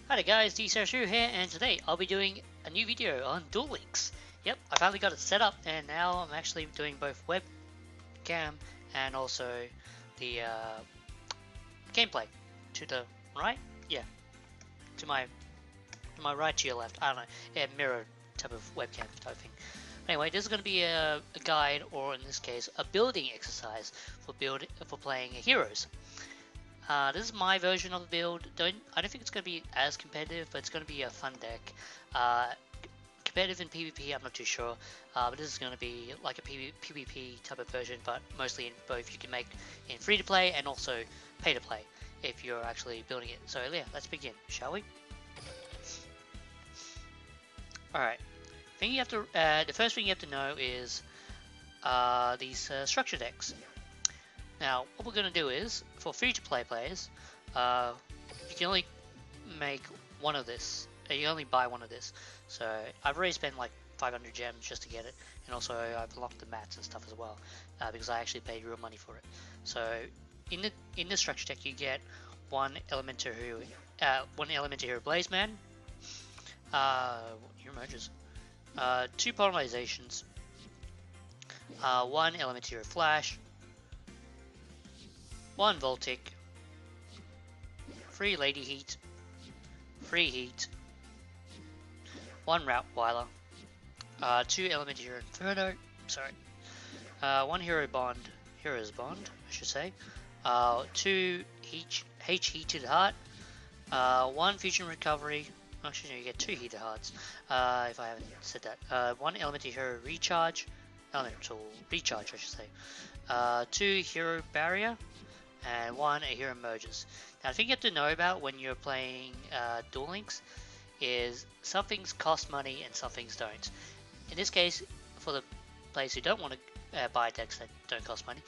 Hi there guys, DCRS here, and today I'll be doing a new video on Duel Links. Yep, I finally got it set up, and now I'm actually doing both webcam and also the gameplay. To the right? Yeah. To my right, to your left. I don't know. Yeah, mirror type of webcam type thing. Anyway, this is going to be a guide, or in this case, a building exercise for playing heroes. This is my version of the build. I don't think it's going to be as competitive, but it's going to be a fun deck. Competitive in PvP, I'm not too sure, but this is going to be like a PvP type of version, but mostly in both. You can make in free to play and also pay to play if you're actually building it. So yeah, let's begin, shall we? Alright, the first thing you have to know is these structure decks. Now, what we're going to do is, for free-to-play players, you can only make one of this. You only buy one of this. So, I've already spent like 500 gems just to get it, and also I've unlocked the mats and stuff as well, because I actually paid real money for it. So, in the structure deck, you get one elemental hero Blazeman, new merges, 2 polarizations, 1 elemental hero Flash, 1 Voltic, 3 Lady Heat, 3 Heat, 1 Routweiler, 2 Element Hero Inferno, 1 Hero's Bond, I should say, 2 H Heated Heart, 1 Fusion Recovery, actually no, you get 2 Heated Hearts, if I haven't said that, 1 Elemental Hero Elemental Recharge I should say, 2 Hero Barrier, and 1 a hero merges. Now, the thing you have to know about when you're playing Duel Links is some things cost money and some things don't. In this case, for the players who don't want to buy decks that don't cost money,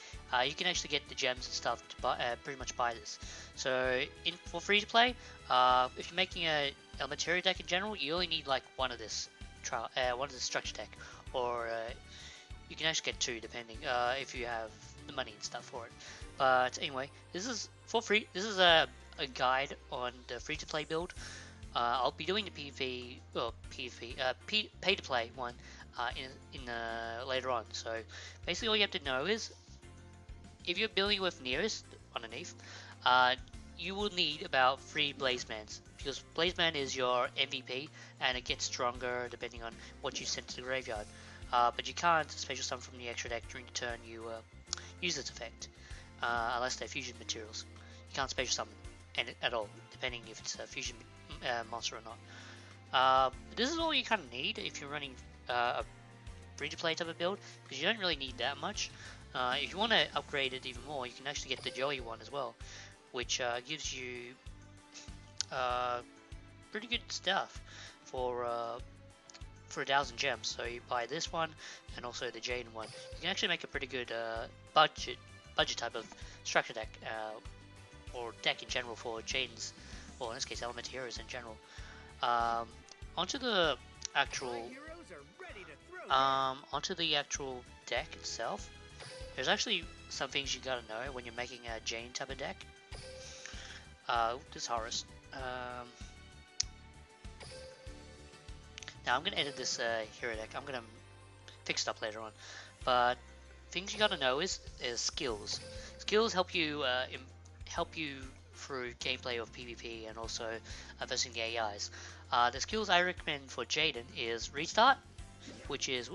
you can actually get the gems and stuff to pretty much buy this. So, for free to play, if you're making a Elementary deck in general, you only need like one of this structure deck, or you can actually get 2 depending if you have the money and stuff for it. But anyway, this is for free. This is a guide on the free-to-play build. I'll be doing the pay to play one later on. So basically, all you have to know is if you're building with nearest underneath, you will need about 3 Blazemans, because Blazeman is your MVP and it gets stronger depending on what you send to the graveyard. But you can't special summon from the extra deck during the turn you use this effect, unless they're fusion materials. You can't special summon at all, depending if it's a fusion monster or not. This is all you kind of need if you're running a free-to-play type of build, because you don't really need that much. If you want to upgrade it even more, you can actually get the Joey one as well, which gives you pretty good stuff for 1,000 gems. So you buy this one and also the Jaden one. You can actually make a pretty good budget type of structure deck, or deck in general for Jaden's, or in this case Element Heroes in general. Onto the actual deck itself. There's actually some things you gotta know when you're making a Jane type of deck. This Horus. Now I'm going to edit this hero deck. I'm going to fix it up later on. But things you got to know is skills. Skills help you through gameplay of PvP and also versus the AIs. The skills I recommend for Jaden is Restart, which is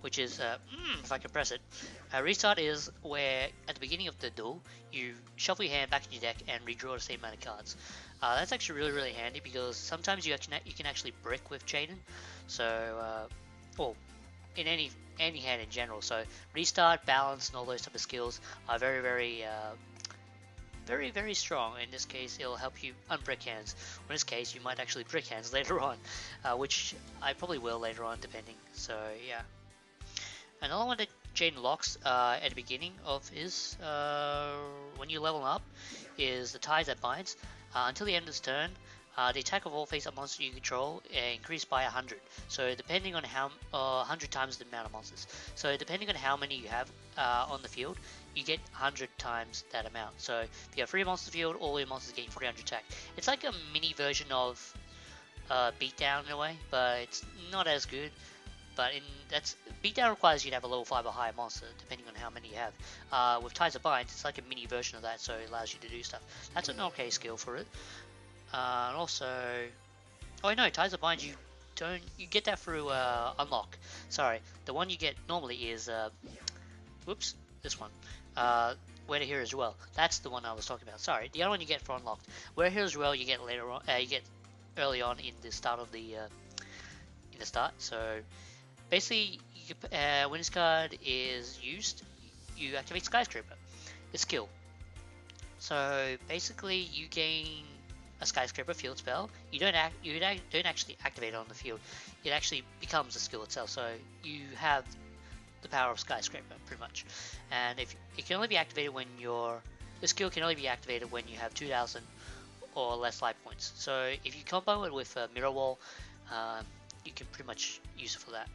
if I can press it. Restart is where at the beginning of the duel you shuffle your hand back in your deck and redraw the same amount of cards. That's actually really handy, because sometimes you can actually brick with Jaden. So, or in any hand in general. So restart, balance, and all those type of skills are very strong. In this case, it'll help you unbrick hands. In this case, you might actually brick hands later on, which I probably will later on, depending. So yeah. Another one that Jaden locks at the beginning of his when you level up is the ties that binds. Until the end of this turn, The attack of all face-up monsters you control increased by 100. So depending on how 100 times the amount of monsters. So depending on how many you have on the field, you get 100 times that amount. So if you have 3 monster field, all your monsters gain 300 attack. It's like a mini version of Beatdown in a way, but it's not as good. But Beatdown requires you to have a level 5 or higher monster, depending on how many you have. With Ties of Bind, it's like a mini version of that, so it allows you to do stuff. That's an okay skill for it. And also, oh no, Ties of Bind you get that through unlock. Sorry, the one you get normally is whoops, this one. Where to Hero's Duel. That's the one I was talking about. Sorry, the other one you get for unlocked. Where Hero's Duel you get later on. You get early on in the start of the So basically, when this card is used, you activate Skyscraper. It's skill. So basically, you gain a Skyscraper field spell. You don't actually activate it on the field. It actually becomes a skill itself. So you have the power of Skyscraper pretty much. And if it can only be activated when the skill can only be activated when you have 2,000 or less life points. So if you combo it with a Mirror Wall, you can pretty much use it for that.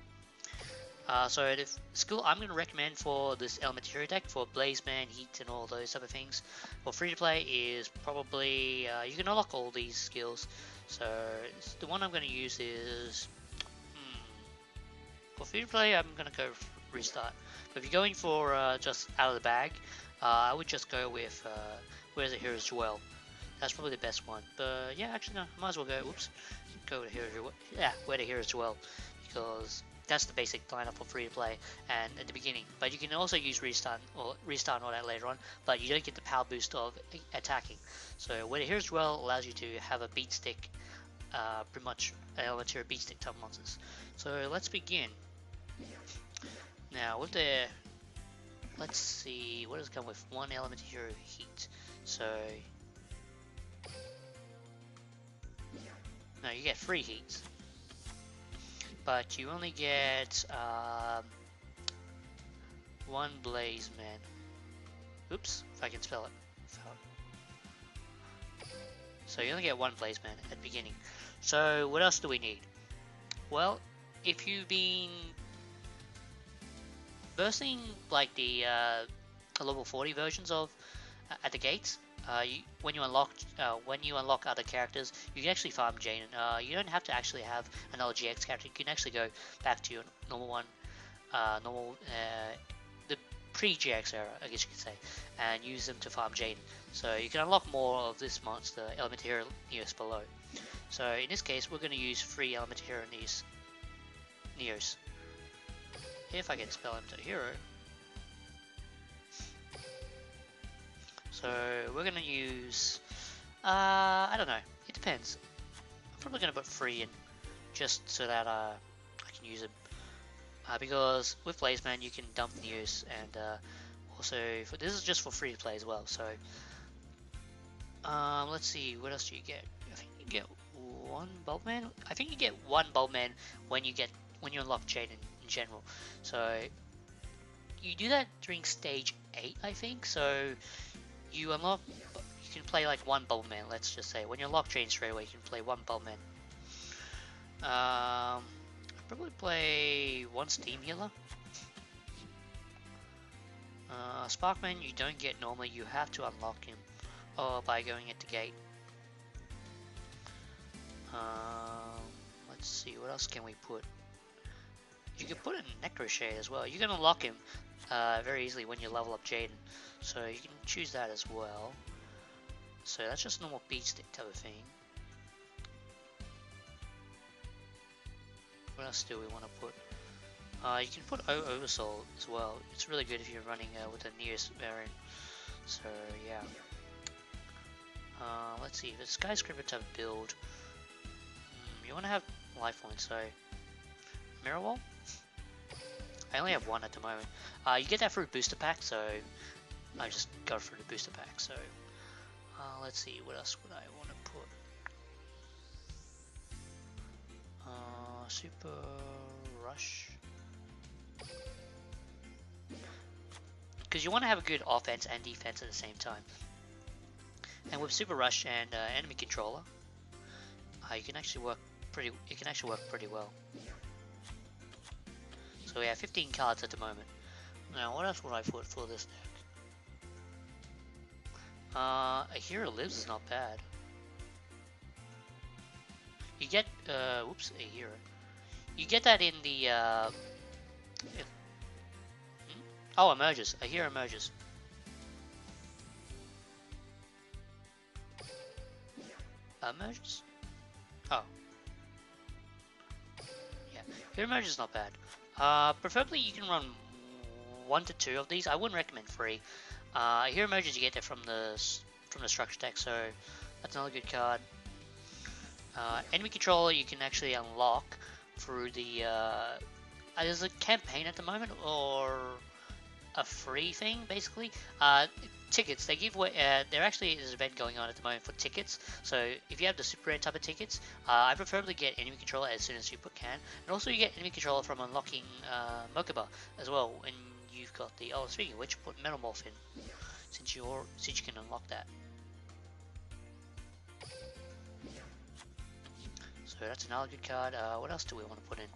So the skill I'm going to recommend for this Elementary deck for Blazeman, Heat, and all those other things for free to play is probably you can unlock all these skills. So the one I'm going to use is for free to play. I'm going to go Restart. But if you're going for just out of the bag, I would just go with Where's the Hero's Duel. That's probably the best one. But yeah, actually no, I might as well go. Whoops, go to Hero's Duel. Yeah, Where the Hero's Duel, because that's the basic lineup for free to play and at the beginning. But you can also use restart and all that later on, but you don't get the power boost of attacking. So Where the Hero's Duel allows you to have a beat stick, pretty much an elementary beat stick type monsters. So let's begin. Now with the, let's see, what does it come with? One element hero Heat. So no, you get 3 heats, but you only get 1 Blazeman. Oops, if I can spell it. So you only get 1 Blazeman at the beginning. So what else do we need? Well, if you've been bursting like the level 40 versions of at the gates, when you unlock other characters, you can actually farm Jaden. You don't have to actually have another GX character. You can actually go back to your normal one, the pre-GX era, I guess you could say, and use them to farm Jaden. So you can unlock more of this monster, Element Hero Neos below. So in this case, we're going to use 3 Element Hero Neos. If I can spell him to hero. So we're going to use, I don't know, it depends. I'm probably going to put 3 in, just so that I can use them. Because with Blazeman you can dump Neos, and also, this is just for free to play as well. So let's see, what else do you get? I think you get 1 Bulbman. I think you get 1 Bulbman when you unlock Jaden in general. So you do that during stage 8, I think. So you can play like 1 Bulbman, let's just say. When you unlock Jaden straight away, you can play 1 Bulbman. I'll probably play 1 Steam Healer. Sparkman you don't get normally, you have to unlock him by going at the gate. Let's see, what else can we put? You can put in Necroshade as well. You can unlock him very easily when you level up Jaden. So you can choose that as well. So that's just normal beat stick type of thing. What else do we want to put? You can put Oversoul as well. It's really good if you're running with the nearest variant. So yeah. Let's see, if it's Skyscraper type build, you want to have life points, so Mirror Wall? I only have 1 at the moment. You get that through booster pack, so I just go through the booster pack. So let's see, what else would I want to put? Super Rush, because you want to have a good offense and defense at the same time. And with Super Rush and Enemy Controller, you can actually work pretty. It can actually work pretty well. So we have 15 cards at the moment. Now, what else would I put for this deck? A Hero Lives is not bad. You get, whoops, a hero. You get that in the, oh, emerges. A hero emerges. Emerges? Oh. Yeah, hero emerges is not bad. Preferably you can run 1 to 2 of these. I wouldn't recommend 3. Hero emerges you get that from the structure deck, so that's another good card. Enemy controller you can actually unlock through the there's a campaign at the moment, or a free thing basically. Tickets, they give away, there actually is an event going on at the moment for tickets, so if you have the super rare type of tickets, I preferably get enemy controller as soon as you can, and also you get enemy controller from unlocking Mokuba as well when you've got the, oh speaking of which, put Metamorph in, since you can unlock that. So that's another good card. What else do we want to put in?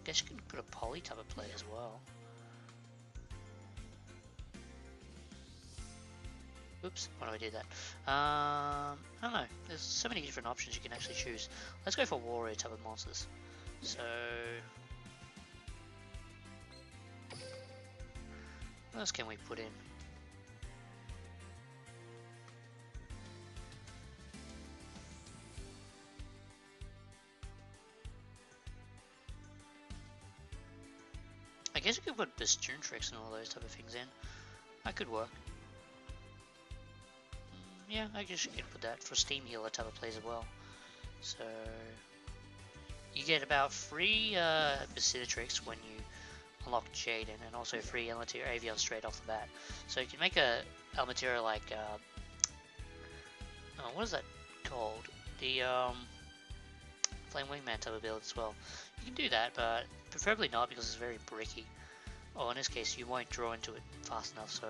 Guess you can put a poly type of play as well. Oops, why do I do that? I don't know. There's so many different options you can actually choose. Let's go for warrior type of monsters. So, what else can we put in? I guess you could put Bastion tricks and all those type of things in. That could work. Yeah, I guess you can put that for Steam Healer type of plays as well. So you get about 3 Basitrix when you unlock Jaden, and also 3 Elmatir Avion straight off the bat. So you can make a Elmatir like what is that called? The Flame Wingman type of build as well. You can do that, but preferably not because it's very bricky. Or in this case, you won't draw into it fast enough. So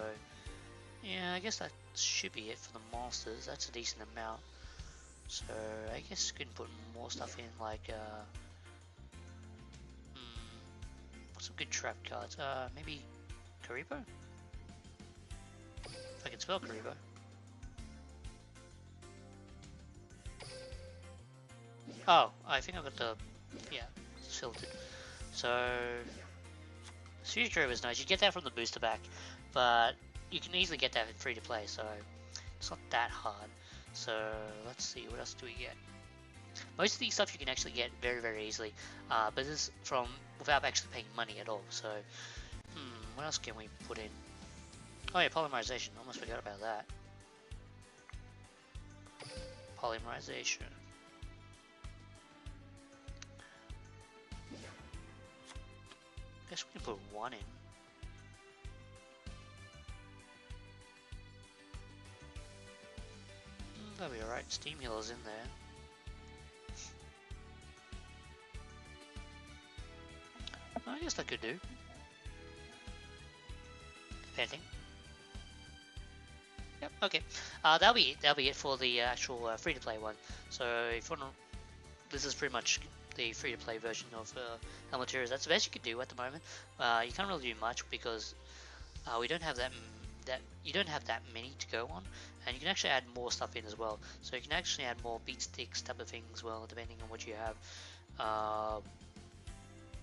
yeah, I guess that should be it for the monsters. That's a decent amount. So I guess you can put more stuff in, like what's some good trap cards? Maybe Karibo? If I can spell Karibo. Oh, I think I got the, yeah, it's filtered. So Swedish Karibo is nice. You get that from the booster pack, but you can easily get that in free to play, so it's not that hard. So let's see, what else do we get? Most of these stuff you can actually get very, very easily, but this is from without actually paying money at all. So what else can we put in? Oh yeah, polymerization. Almost forgot about that. Polymerization. Guess we can put 1 in. That'll be alright. Steam Healer's in there. I guess that could do. Anything? Yep. Okay. That'll be it for the actual free-to-play one. So if you want to, this is pretty much the free-to-play version of Elmatir. That's the best you can do at the moment. You can't really do much because we don't have that you don't have that many to go on, and you can actually add more stuff in as well. So you can actually add more beat sticks type of things as well, depending on what you have.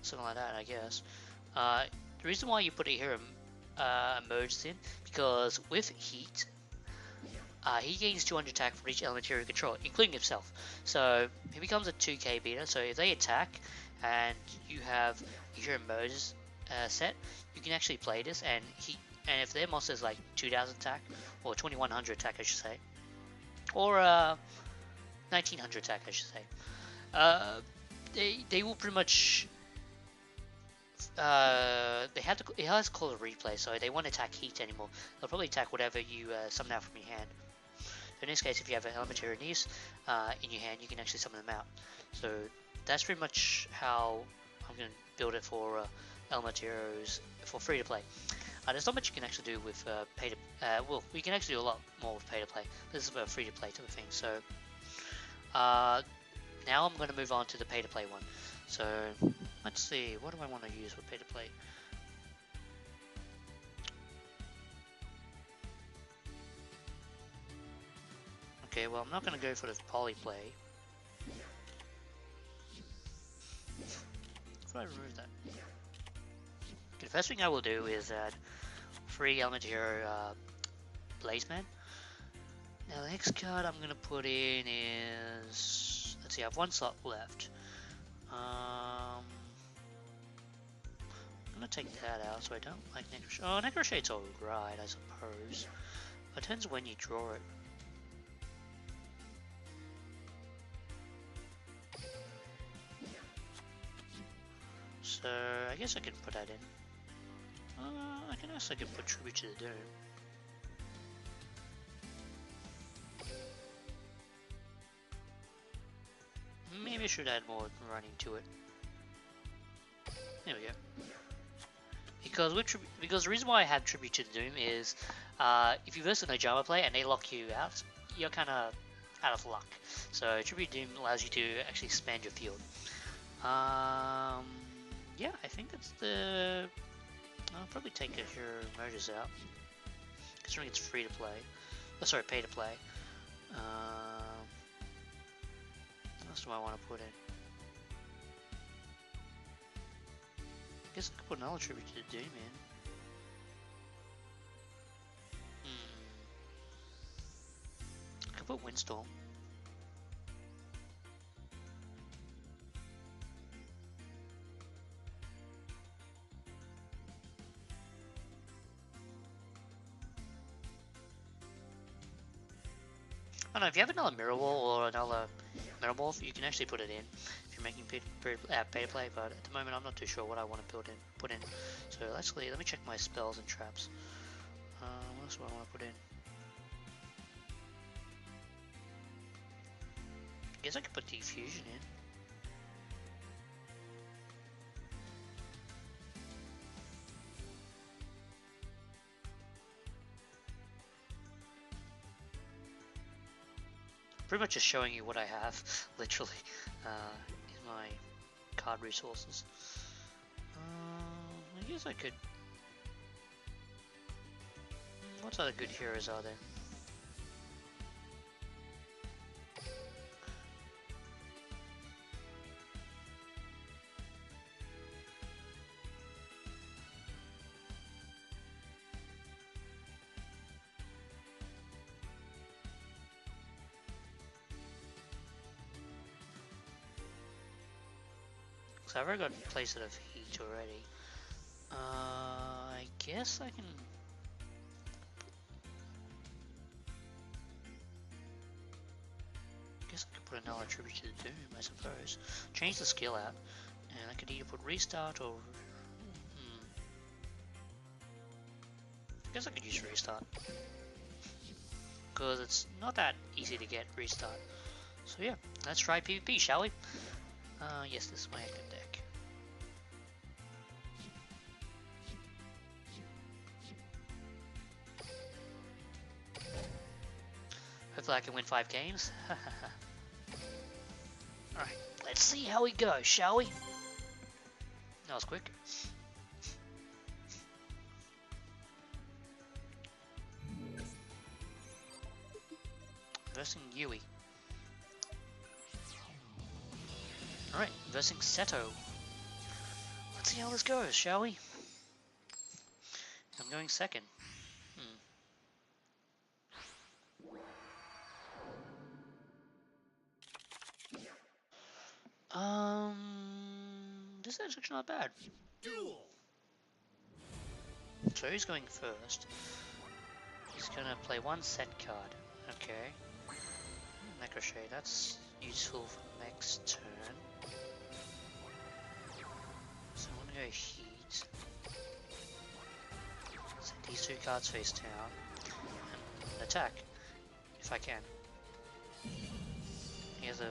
Something like that, I guess. The reason why you put a hero emerges in, because with heat, he gains 200 attack for each element you control, including himself. So he becomes a 2k beater. So if they attack and you have a hero emerges set, you can actually play this, and if their monster is like 2000 attack or 2100 attack, I should say, or 1900 attack, I should say, they will pretty much it has called a replay, so they won't attack heat anymore. They'll probably attack whatever you summon out from your hand. So in this case, if you have an Elmatir in your hand, you can actually summon them out. So that's pretty much how I'm going to build it for Elmatirs for free to play. There's not much you can actually do with pay to. Well, we can actually do a lot more with pay to play. This is a free to play type of thing. So now I'm going to move on to the pay to play one. So let's see, what do I want to use for pay to play? Okay, well I'm not going to go for the poly play. If I remove that. Okay, the first thing I will do is add free element hero Blazeman. Now the next card I'm going to put in is, let's see, I have one slot left. I'm going to take that out, so I don't like Necrochet. Oh, Necrochate's alright, I suppose. It depends when you draw it. So I guess I could put that in. I can also put Tribute to the Doom. Maybe I should add more running to it. There we go. Because the reason why I have Tribute to the Doom is if you verse an Ojama player and they lock you out, you're kind of out of luck. So Tribute to Doom allows you to actually expand your field. Yeah, I think that's the. I'll probably take your merges out, considering it's free to play. Oh, sorry, pay to play. What else do I want to put in? I guess I could put another Tribute to the Doom in. I could put Windstorm. I don't know, if you have another Mirror Wall or another Metamorph, you can actually put it in if you're making pay to play, but at the moment I'm not too sure what I want to put in. So actually, let me check my spells and traps. What else do I want to put in? I guess I could put Diffusion in. Pretty much just showing you what I have, literally, in my card resources. I guess I could. What other good heroes are there? So I've already got a place of heat already. I guess I can. I guess I could put another Tribute to the Doom, I suppose. Change the skill out, and I could either put Restart or. I guess I could use Restart, because it's not that easy to get Restart. So yeah, let's try PvP, shall we? Yes, this is my active deck. Hopefully I can win 5 games. Alright, let's see how we go, shall we? That was quick. Versing Yui. Alright, versing Seto. Let's see how this goes, shall we? I'm going second. This is actually not bad. Duel. So he's going first. He's gonna play one set card. Okay. Necrochet, that's useful for next turn. So I'm gonna go heat. Set these 2 cards face down. And attack. If I can. He has a...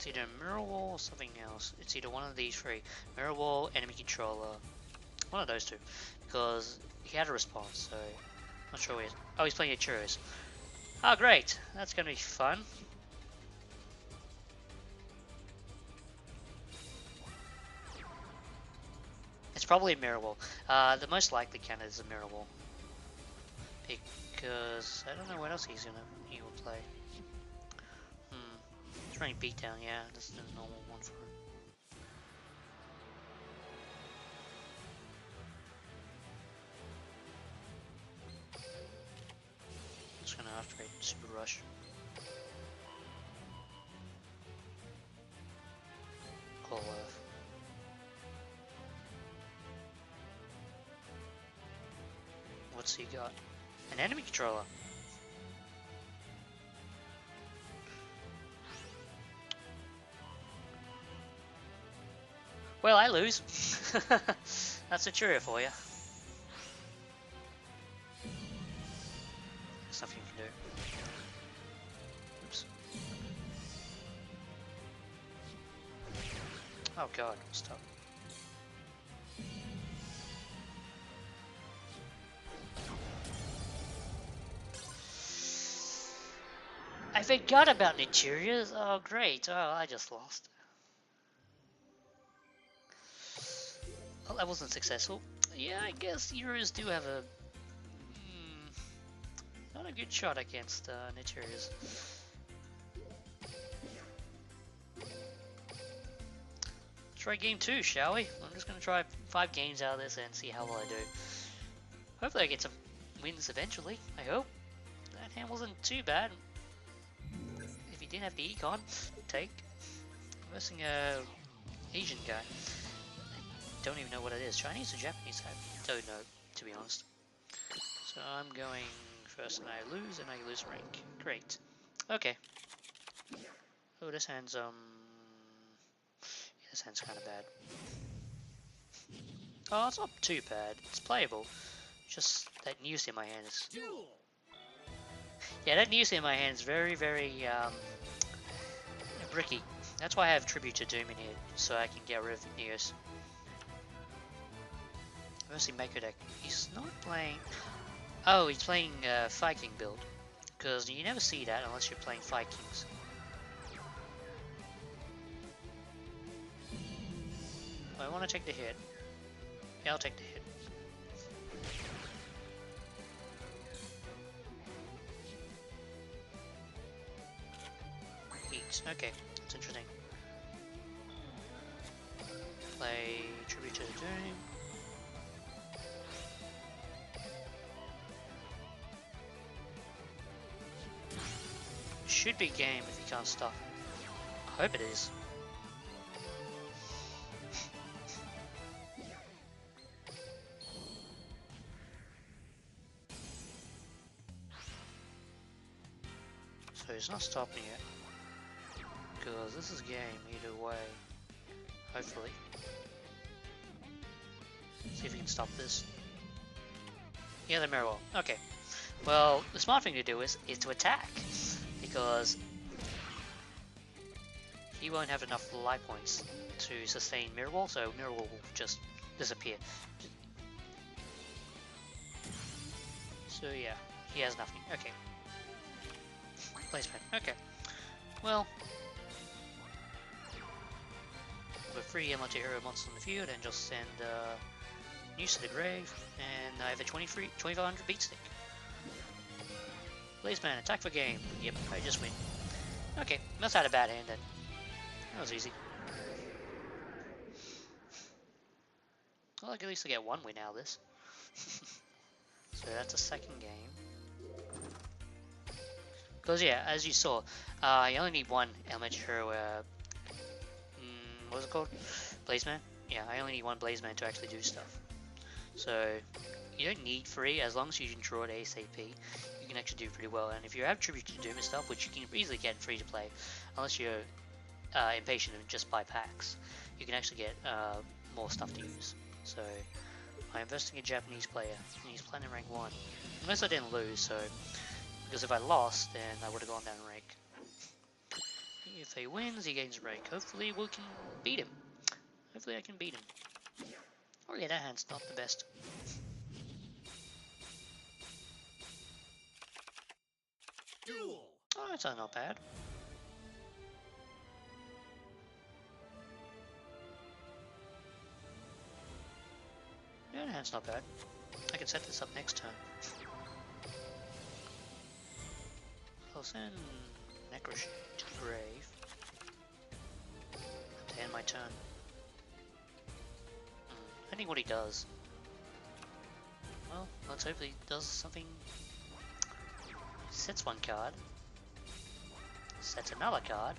It's either mirror wall or something else. It's either one of these three. Mirror wall, enemy controller. One of those two. Because he had a response, so not sure where he is. Oh, he's playing a churros. Oh, great. That's going to be fun. It's probably a mirror wall. The most likely candidate is a mirror wall. Because I don't know what else he will play. He's running beatdown, yeah, that's the normal one for him. Just gonna activate Super Rush. Call Earth. What's he got? An enemy controller. Well, I lose. That's a cheerio for you. There's nothing you can do. Oops. Oh god, stop. I forgot about Naturias. Oh great. Oh, I just lost. Well, that wasn't successful. Yeah, I guess Euros do have a not a good shot against Naturias. Try game 2, shall we? I'm just going to try 5 games out of this and see how well I do. Hopefully I get some wins eventually, I hope. That hand wasn't too bad. If he didn't have the econ, take. I'm versing a Asian guy. I don't even know what it is. Chinese or Japanese? I don't know, to be honest. So I'm going first and I lose rank. Great. Okay. Oh, this hand's this hand's kind of bad. Oh, it's not too bad. It's playable. Just that news in my hand is... Yeah, that news in my hand is very, very bricky. That's why I have Tribute to Doom in here, so I can get rid of Neos. Mostly Mako deck. He's not playing... Oh, he's playing Viking build. Because you never see that unless you're playing Vikings. I want to take the hit. Yeah, I'll take the hit. Weeks. Okay, that's interesting. Play Tribute to the Doom. Should be game if you can't stop. I hope it is. So he's not stopping it. Because this is game either way. Hopefully. See if we can stop this. Yeah, the mirror wall. Okay. Well, the smart thing to do is to attack. Because he won't have enough life points to sustain mirror wall, so mirror wall will just disappear. So yeah, he has nothing. Okay. Blazeman. Okay. Well, with 3 anti-hero monsters on the field and just send News to the grave, and I have a 2500 beat stick. Blazeman, attack for game. Yep, I just win. Okay, must have had a bad hand then. That was easy. Well, at least I get 1 win out of this. So that's a second game. Because yeah, as you saw, you only need 1 elementary hero, what was it called? Blazeman? Yeah, I only need 1 Blazeman to actually do stuff. So, you don't need 3, as long as you can draw it ASAP, you can actually do pretty well. And if you have Tribute to Doom and stuff, which you can easily get free to play, unless you're impatient and just buy packs, you can actually get more stuff to use. So, I'm investing in a Japanese player, and he's playing in rank 1. Unless I didn't lose, so, because if I lost, then I would have gone down in rank. If he wins, he gains rank. Hopefully we can beat him. Hopefully I can beat him. Oh yeah, that hand's not the best. Duel. Oh, that's not bad. Yeah, that hand's not bad. I can set this up next turn. I'll send Necroshade to the grave to end my turn. Depending what he does. Well, let's hope he does something. Sets one card, sets another card,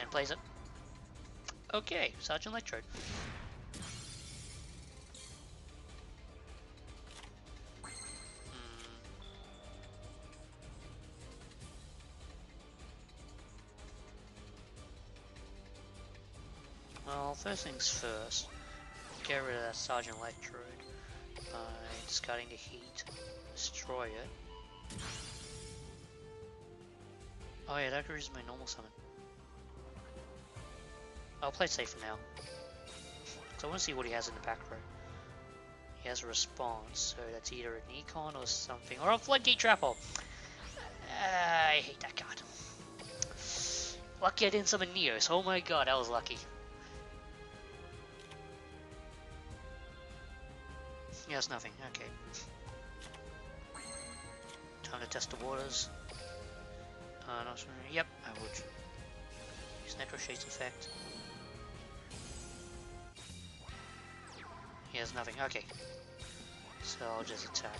and plays it. Okay, Sergeant Electrode. Well, first things first, get rid of that Sergeant Electrode by discarding the heat, destroy it. Oh yeah, that agrees my normal summon. I'll play safe for now. So I want to see what he has in the back row. He has a response, so that's either an Econ or something, or a Floodgate Trapple. I hate that card. Lucky I didn't summon Neos. Oh my god, that was lucky. He has nothing. Okay. Time to test the waters. No, sorry. Yep, I would. Use Necroshade's effect. He has nothing. Okay. So I'll just attack.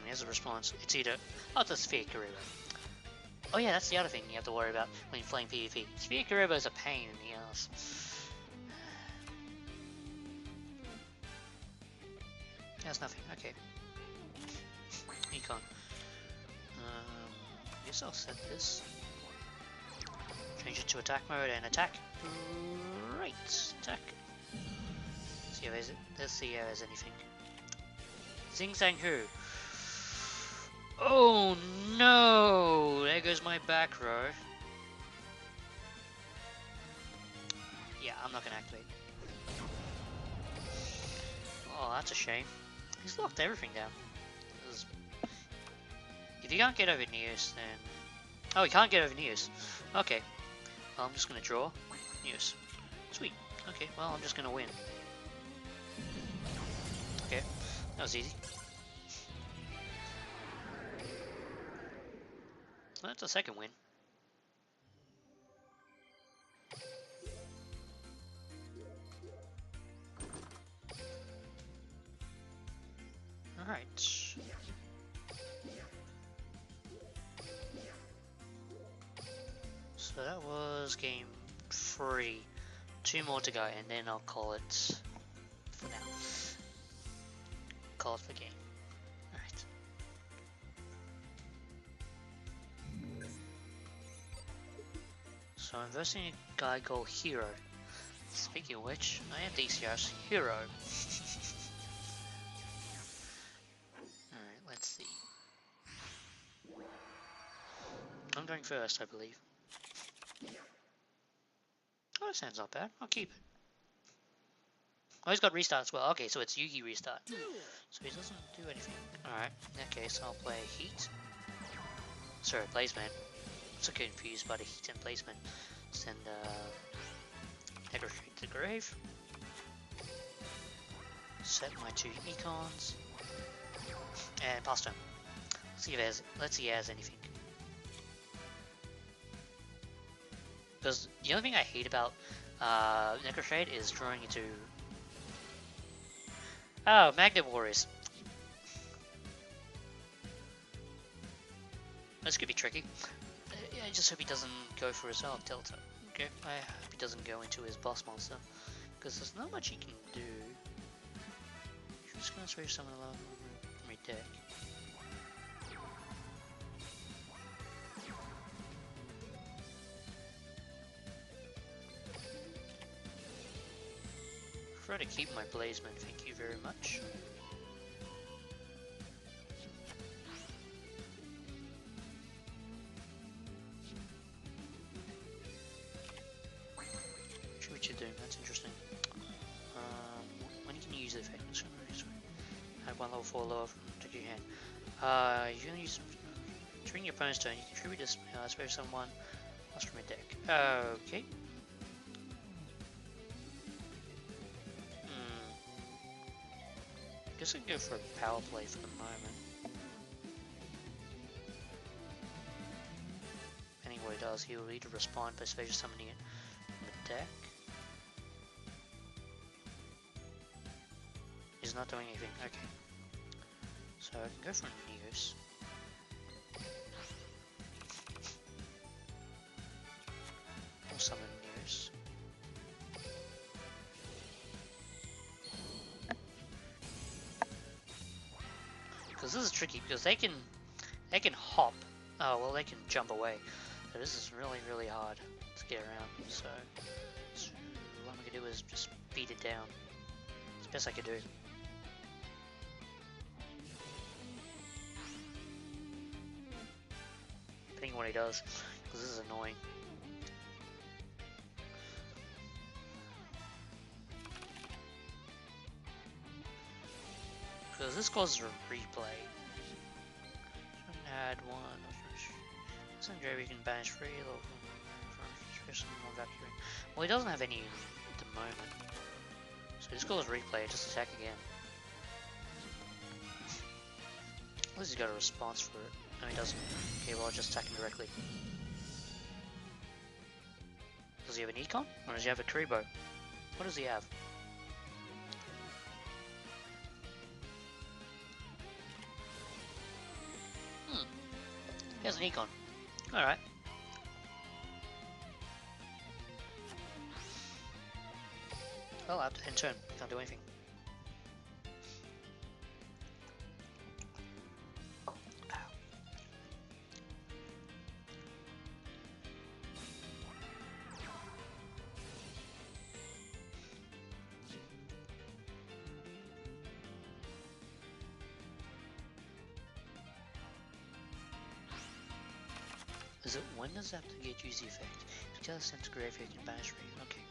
Here's a response. It's either... Oh, it's a Sphere Karibo. Oh yeah, that's the other thing you have to worry about when you're playing PvP. Sphere Karibo is a pain in the ass. He has nothing. Okay. Econ. I guess I'll set this. Change it to attack mode and attack. Great. Attack. Let's see if there's anything. Zing Zang Hu. Oh no! There goes my back row. Yeah, I'm not gonna activate. Oh, that's a shame. He's locked everything down. If you can't get over Neos, then... Oh, he can't get over Neos. Okay. Well, I'm just gonna draw. Neos. Sweet. Okay, well, I'm just gonna win. Okay, that was easy. Well, that's a second win. Alright. So that was game 3. 2 more to go, and then I'll call it for now. Call it for game. Alright. So I'm versing a guy called Hero. Speaking of which, I am DCRS Hero. Alright, let's see. I'm going first, I believe. Oh, that sounds not bad. I'll keep it. Oh, he's got restart as well. Okay, so it's Yugi restart. So he doesn't do anything. Alright, in that case, I'll play Heat. Sorry, Blazeman. I'm so confused by the Heat and Blazeman. Send Necroshade to the grave. Set my 2 Econs. And pass turn. Let's see if he has anything. Because the only thing I hate about Necroshade is drawing into... Oh, Magnet Warriors. This could be tricky. I just hope he doesn't go for his Delta. Okay, I hope he doesn't go into his boss monster. Because there's not much he can do. I'm just gonna switch someone along from my deck. Try to keep my Blazeman, thank you very much. the effect. Add 1 level 4 lower to your hand. You can use during your opponent's turn. You contribute this special someone else from your deck. Okay. Guess I can go for a power play for the moment. Depending what he does, he will either respond by special summoning it from the deck. He's not doing anything. Okay. So I can go for Neos. Or summon Neos. Because this is tricky because they can hop. Oh well, they can jump away. So this is really hard to get around. So what I'm gonna do is just beat it down. It's the best I could do. Depending on what he does, because this is annoying. Because this causes a replay. Add 1. Sandra, we can banish 3. Well, he doesn't have any at the moment. So this causes replay, just attack again. At least he's got a response for it. No, he doesn't. Okay, well, I'll just attack him directly. Does he have an econ? Or does he have a Kuribo? What does he have? He has an econ. Alright. Well, I have to end turn. Can't do anything. Is it when does it have to get use the effect? If you tell us to graveyard, you can banish 3. Okay.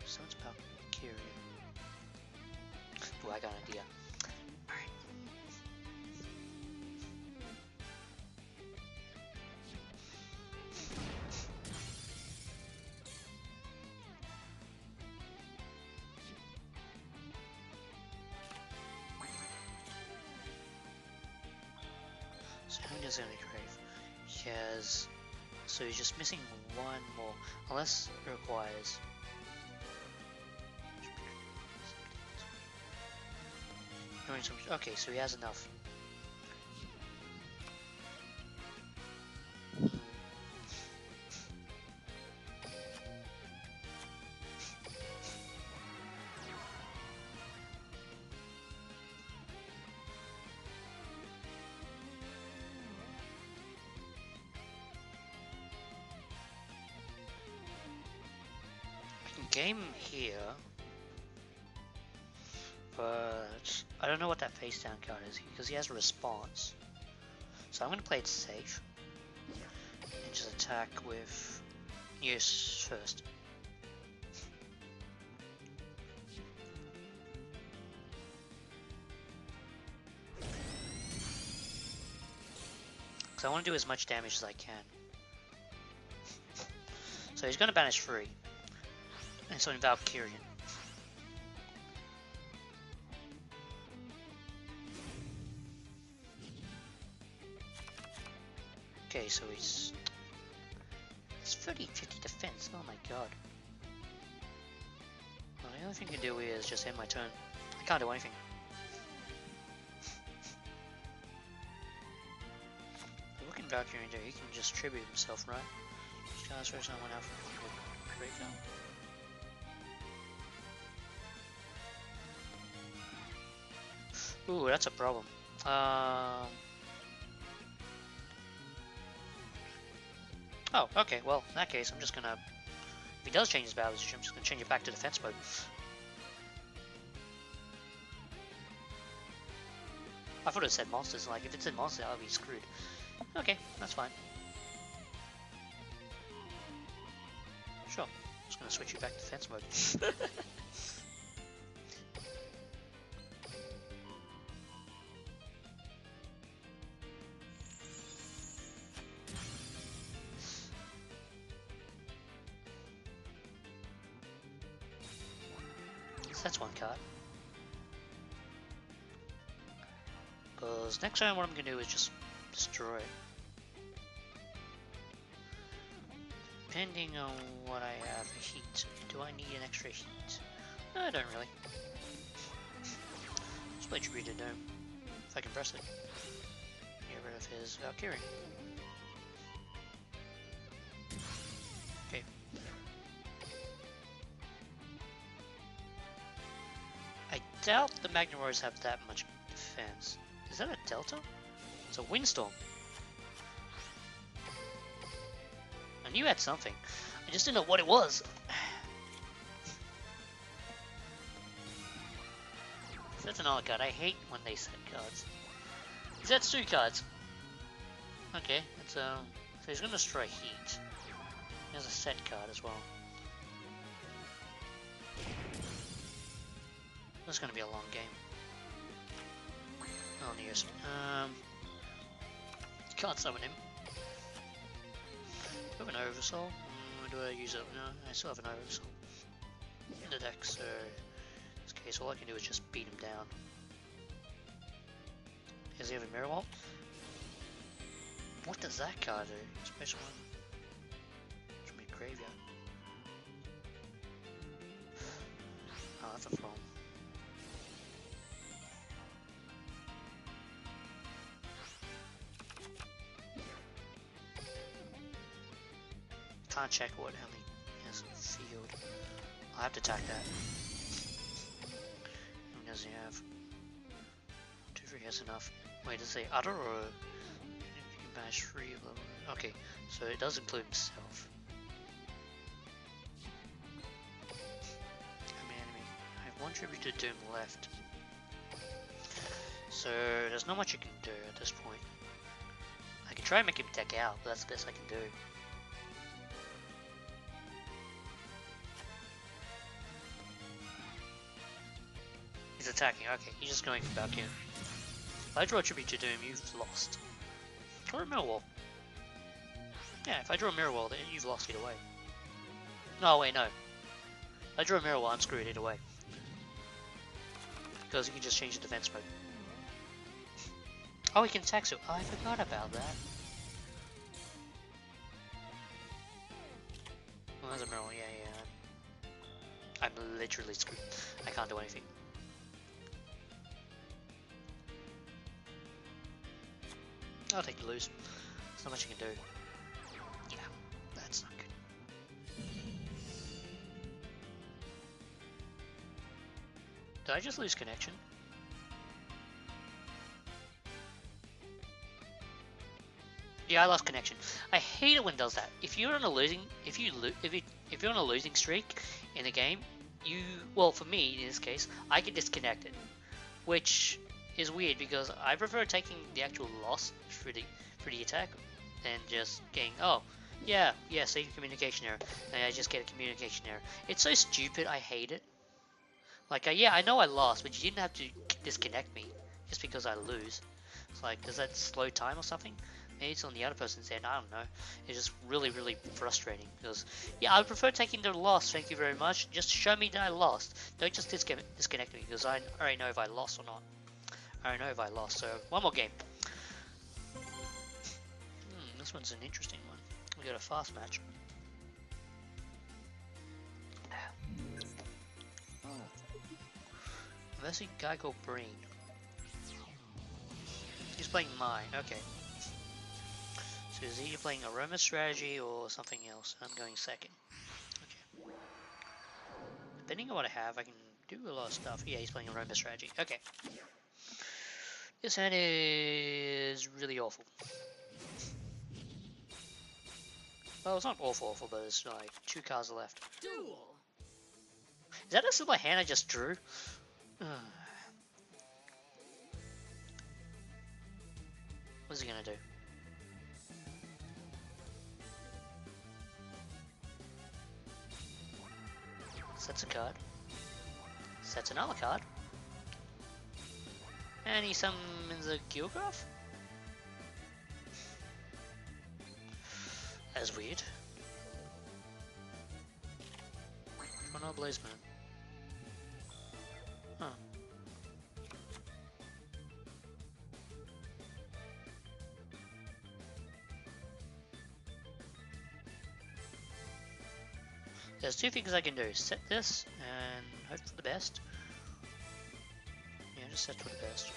So it's about Kyrian. Oh, I got an idea. Alright. So how many does he only crave? He has... So he's just missing 1 more, unless it requires. Okay, so he has enough. Game here, but I don't know what that face down card is because he has a response. So I'm going to play it safe and just attack with Neos first. Because I want to do as much damage as I can. So he's going to banish 3. And so in Valkyrian. Okay, so it's 30-50 defense. Oh my god. Well, the only thing I can do here is just end my turn. I can't do anything. Looking Valkyrian there, he can just tribute himself, right? Just transfer someone out from the graveyard. Ooh, that's a problem. Oh, okay, well, in that case, I'm just gonna... If he does change his battle position, I'm just gonna change it back to defense mode. I thought it said monsters, like, if it said monsters, I'll be screwed. Okay, that's fine. Sure, I'm just gonna switch you back to defense mode. So that's one card. Because next time what I'm going to do is just destroy it. Depending on what I have, heat. Do I need an extra heat? No, I don't really. Just play Tribute to Dome. If I can press it. Get rid of his Valkyrie. Okay. I doubt the Magnemores have that much defense. Is that a Delta? It's a Windstorm. I knew it had something. I just didn't know what it was. That's another card. I hate when they set cards. That's 2 cards. Okay, it's so he's gonna destroy heat. He has a set card as well. This is gonna be a long game. Oh, yes. Can't summon him. Do I have an Oversoul? Do I use it? No, I still have an Oversoul in the deck, so in this case all I can do is just beat him down. Does he have a Mirror Wall? What does that card do? Special one. Should be graveyard. Oh, that's a problem. Can't check how many he has in the field. I'll have to attack that. How many does he have? 2, 3 has enough. Wait, does it say other or you bash 3 of them? Okay, so it does include himself. Enemy. I have 1 tribute to Doom left. So there's not much you can do at this point. I can try and make him deck out, but that's the best I can do. He's attacking, okay, he's just going for Valkyrie. If I draw a tribute to Doom, you've lost. Or a Mirror Wall. Yeah, if I draw a Mirror Wall, then you've lost either way. No, wait, no. If I draw a Mirror Wall, I'm screwed either way. Because you can just change the defense mode. Oh, he can attack, so I forgot about that. Well, there's a Mirror Wall, yeah. I'm literally screwed. I can't do anything. I'll take the lose. There's not much you can do. Yeah, that's not good. Did I just lose connection? Yeah, I lost connection. I hate it when it does that. If you're on a losing, if you're on a losing streak in a game, well, for me in this case, I get disconnected, which is weird because I prefer taking the actual loss for the attack than just getting save communication error, and I just get a communication error. It's so stupid. I hate it. Like yeah, I know I lost, but you didn't have to disconnect me just because I lose. It's like, does that slow time or something? Maybe it's on the other person's end. I don't know. It's just really frustrating because yeah, I prefer taking the loss. Thank you very much. Just show me that I lost. Don't just disconnect me because I already know if I lost or not. I don't know if I lost, so one more game. This one's an interesting one. We got a fast match. Versing guy called Breen. He's playing mine, okay. So is he playing Aroma Strategy or something else? I'm going second. Okay. Depending on what I have, I can do a lot of stuff. Yeah, he's playing Aroma Strategy. Okay. This hand is really awful. Well, it's not awful, but it's like 2 cards left. Duel. Is that a silver hand I just drew? What's he gonna do? Sets a card. Sets another card. And he summons a Gilgraph? That's weird. Oh no, Blazeman. Huh. There's two things I can do. Set this and hope for the best. Yeah, just set for the best.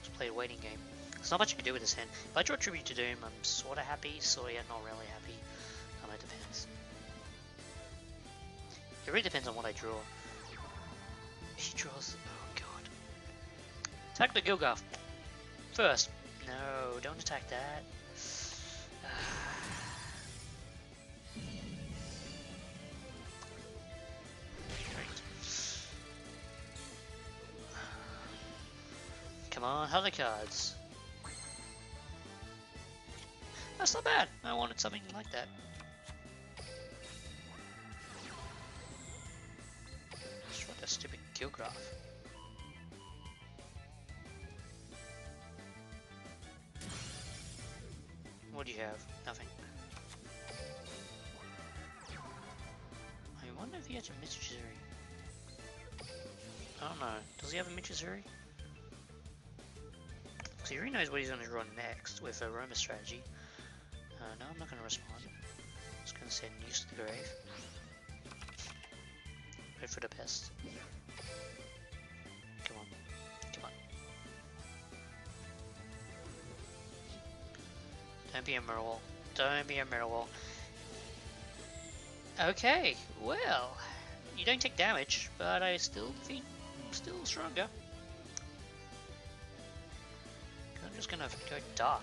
Just play a waiting game. There's not much you can do with this hand. If I draw Tribute to Doom, I'm sorta happy, so yeah, not really happy. It depends. It really depends on what I draw. He draws. Oh god. Attack the Gilgath first. No, don't attack that. Great. Come on, other cards. That's not bad. I wanted something like that. Just want that stupid Gilgath. What do you have? Nothing. I wonder if he has a Mitsuzuri. I don't know. Does he have a Mitsuzuri? Because he already knows what he's going to draw next with a Roma strategy. No, I'm not going to respond. I'm just going to send News to the grave. Hope for the best. Come on. Come on. Don't be a Mirror. Don't be a Mirror. Okay, well, you don't take damage, but I still think I'm still stronger. I'm just gonna go dark.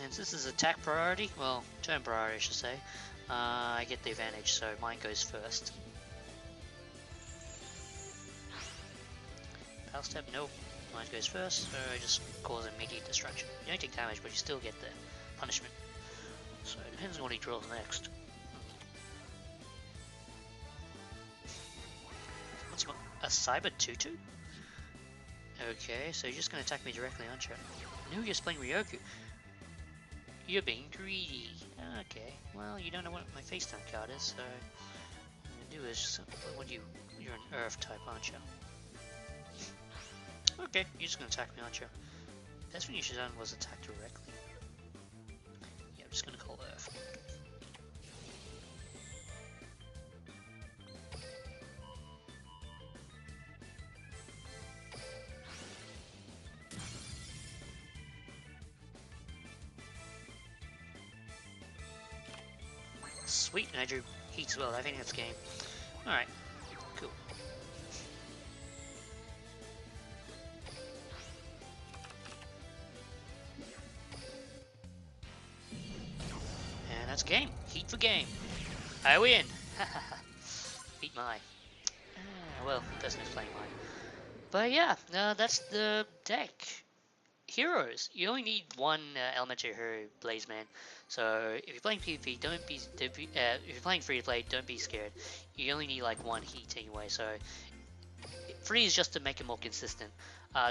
And since this is attack priority, well, turn priority I should say, I get the advantage, so mine goes first. Power step, nope. Mine goes first, so I just cause immediate destruction. You don't take damage, but you still get the punishment. So it depends on what he draws next. What's a Cyber 2-2? Okay, so you're just going to attack me directly, aren't you? No, you're playing Ryoku. You're being greedy. Okay, well, you don't know what my face time card is, so what I'm going to do is just, you're an Earth type, aren't you? Okay, you're just going to attack me, aren't you? Best thing you should have done was attack directly. Yeah, I'm just going to call Earth. Sweet, and I drew Heat as well. I think that's game. Alright, cool. And that's game. Heat for game. I win. Beat my. Well, person is playing mine. But yeah, that's the deck. Heroes. You only need one elementary hero, Blazeman. So if you're playing PvP, if you're playing free to play, don't be scared. You only need like one heat anyway. So 3 is just to make it more consistent.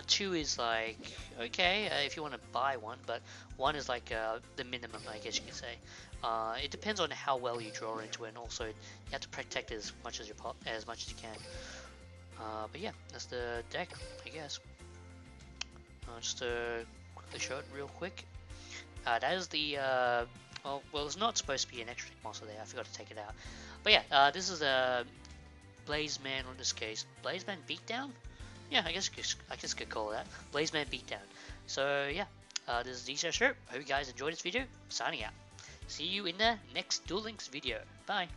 2 is like okay if you want to buy one, but 1 is like the minimum, I guess you could say. It depends on how well you draw into it, and also you have to protect it as much as you can. But yeah, that's the deck, I guess. Just to quickly show it real quick. That is the, well, it's not supposed to be an extra monster there, I forgot to take it out. But yeah, this is a Blazeman, in this case, Blazeman Beatdown? Yeah, I guess I could call it that. Blazeman Beatdown. So yeah, this is DCRS. Hope you guys enjoyed this video. Signing out. See you in the next Duel Links video. Bye.